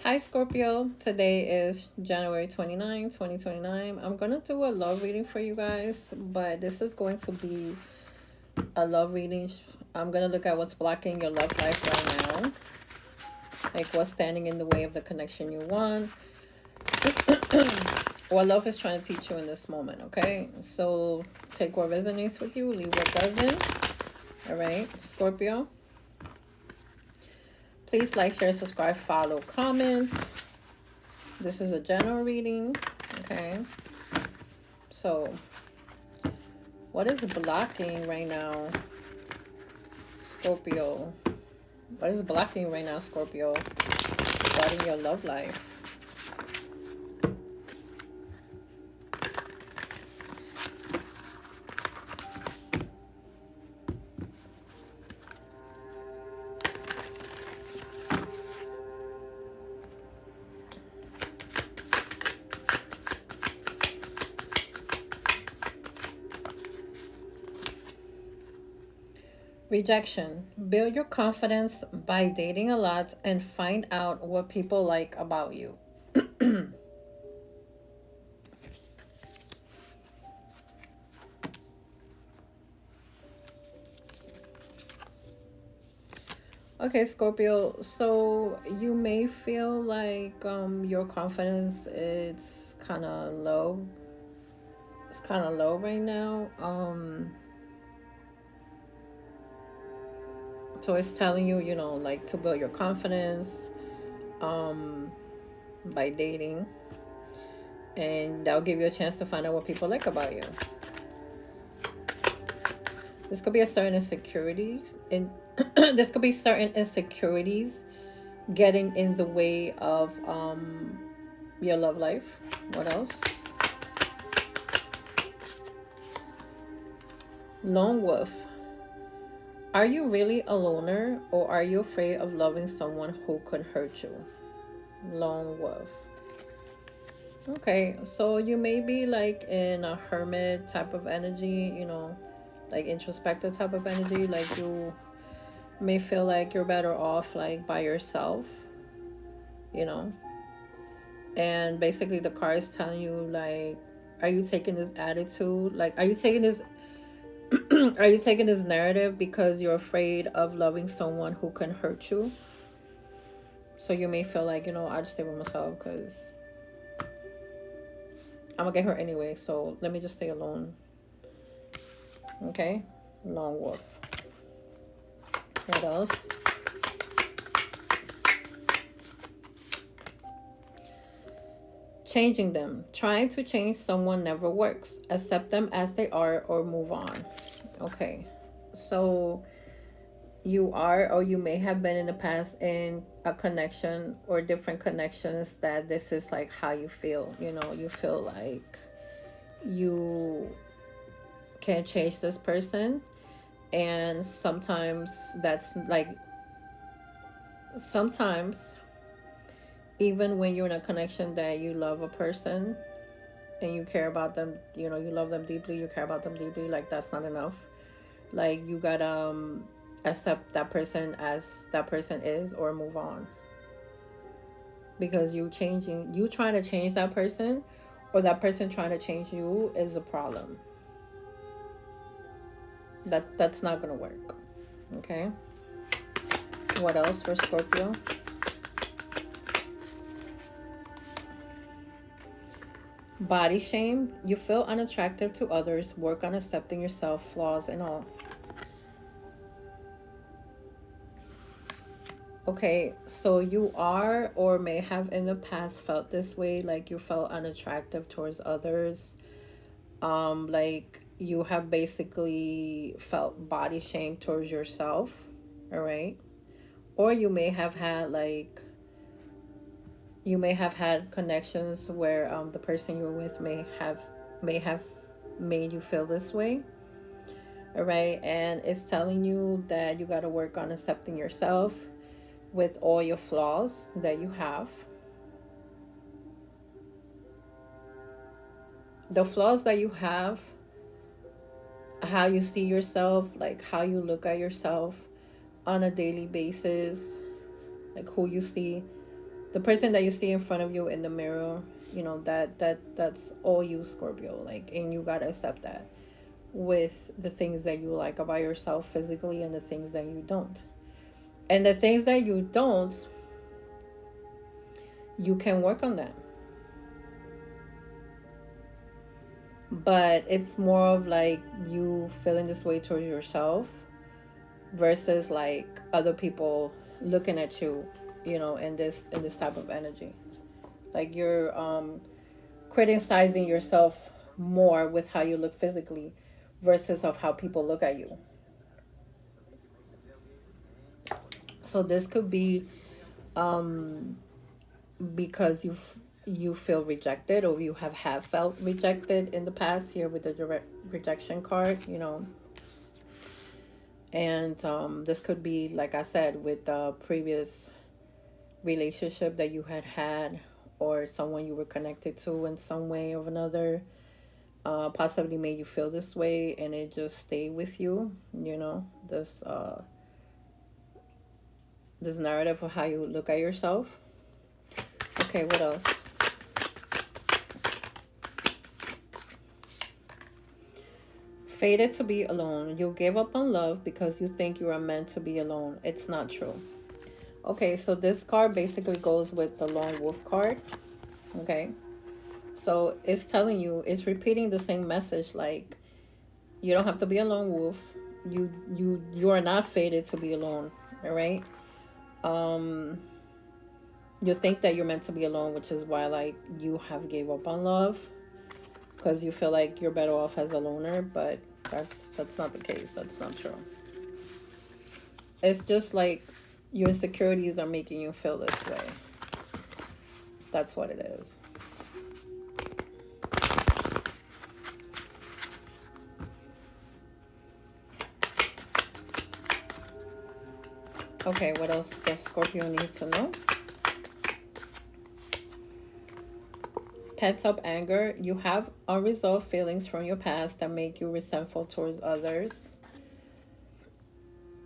Hi Scorpio, today is January 29, 2029. I'm going to do a love reading for you guys, but this is going to be a love reading. I'm going to look at what's blocking your love life right now, like what's standing in the way of the connection you want, what love is trying to teach you in this moment, okay? So take what resonates with you, leave what doesn't. All right, Scorpio. Please like, share, subscribe, follow, comment. This is a general reading, okay? So, what is blocking right now, Scorpio? What is blocking right now, Scorpio, regarding your love life? Rejection. Build your confidence by dating a lot and find out what people like about you. Okay, Scorpio. So you may feel like your confidence is kind of low. It's kind of low right now. So it's telling you, like to build your confidence um by dating, and that'll give you a chance to find out what people like about you. This could be a certain insecurities in this could be certain insecurities getting in the way of your love life. What else? Lone wolf. Are you really a loner, or are you afraid of loving someone who could hurt you? Lone wolf. Okay, so you may be like in a hermit type of energy, like introspective type of energy. Like you may feel like you're better off like by yourself, you know. And basically the card is telling you like, are you taking this attitude? Like, are you taking this are you taking this narrative because you're afraid of loving someone who can hurt you? So you may feel like, I'll just stay with myself because I'm gonna get hurt anyway, so let me just stay alone. Okay? Lone wolf. What else? Changing them. Trying to change someone never works. Accept them as they are or move on. Okay. So you are, or you may have been in the past in a connection or different connections that this is like how you feel. You feel like you can't change this person. And sometimes that's like, sometimes even when you're in a connection that you love a person and you care about them, you love them deeply, you care about them deeply, like that's not enough. Like you gotta accept that person as that person is or move on, because you trying to change that person or that person trying to change you is a problem. That's not gonna work. Okay, what else for Scorpio? Body shame. You feel unattractive to others. Work on accepting yourself, flaws and all. Okay, so you are or may have in the past felt this way, like you felt unattractive towards others. Like you have basically felt body shame towards yourself, all right? Or you may have had connections where the person you were with may have made you feel this way. All right, and it's telling you that you got to work on accepting yourself with all your flaws that you have. The flaws that you have, how you see yourself, like how you look at yourself on a daily basis, like who you see The person that you see in front of you in the mirror, that's all you, Scorpio. Like, and you gotta accept that, with the things that you like about yourself physically and the things that you don't. And the things that you don't, you can work on them. But it's more of like you feeling this way towards yourself versus like other people looking at you, in this type of energy. Like you're criticizing yourself more with how you look physically versus of how people look at you. So this could be because you feel rejected, or you have felt rejected in the past, here with the direct rejection card, and this could be, like I said, with the previous relationship that you had, or someone you were connected to in some way or another, possibly made you feel this way, and it just stayed with you. This narrative of how you look at yourself. Okay, what else? Fated to be alone. You gave up on love because you think you are meant to be alone. It's not true. Okay, so this card basically goes with the lone wolf card. Okay, so it's telling you, it's repeating the same message. Like, you don't have to be a lone wolf. You are not fated to be alone. All right. You think that you're meant to be alone, which is why, like, you have gave up on love, because you feel like you're better off as a loner. But that's not the case. That's not true. It's just like your insecurities are making you feel this way. That's what it is. Okay, what else does Scorpio need to know? Pent up anger. You have unresolved feelings from your past that make you resentful towards others.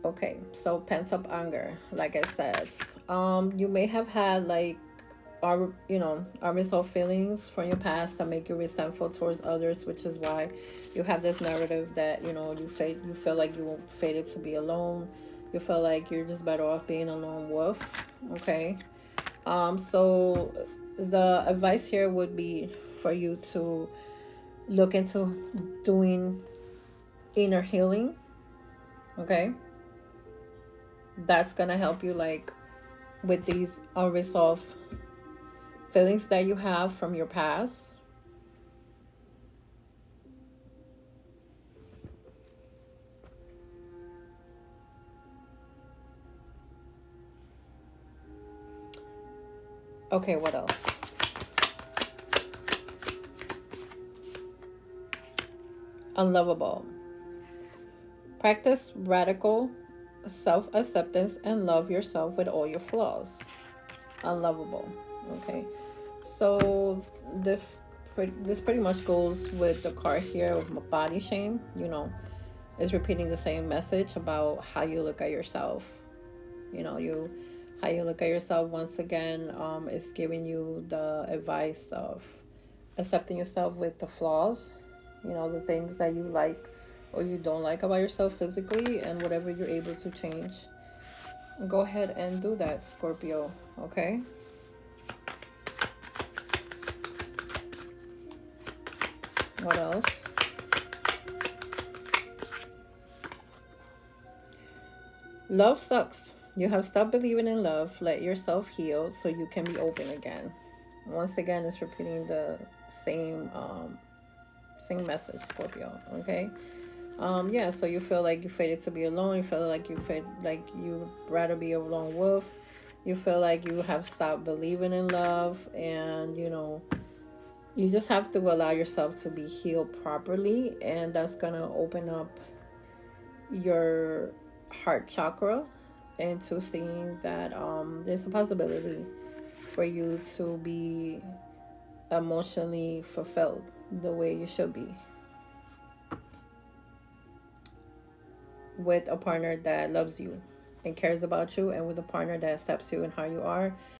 Okay, so pent up anger, like I said, you may have had like, unresolved feelings from your past that make you resentful towards others, which is why you have this narrative that you feel like you fated to be alone. You feel like you're just better off being a lone wolf. Okay, so the advice here would be for you to look into doing inner healing. Okay, that's gonna help you, like, with these unresolved feelings that you have from your past. Okay, what else? Unlovable. Practice radical self-acceptance and love yourself with all your flaws. Unlovable. Okay, so this pretty much goes with the card here of body shame. Is repeating the same message about how you look at yourself. You how you look at yourself, once again, is giving you the advice of accepting yourself with the flaws, the things that you like or you don't like about yourself physically, and whatever you're able to change, go ahead and do that, Scorpio. Okay, what else? Love sucks. You have stopped believing in love. Let yourself heal so you can be open again. Once again, it's repeating the same message, Scorpio. Okay. Yeah, so you feel like you fated to be alone. You feel like you rather be a lone wolf. You feel like you have stopped believing in love, and you just have to allow yourself to be healed properly, and that's gonna open up your heart chakra into seeing that there's a possibility for you to be emotionally fulfilled the way you should be, with a partner that loves you and cares about you, and with a partner that accepts you and how you are,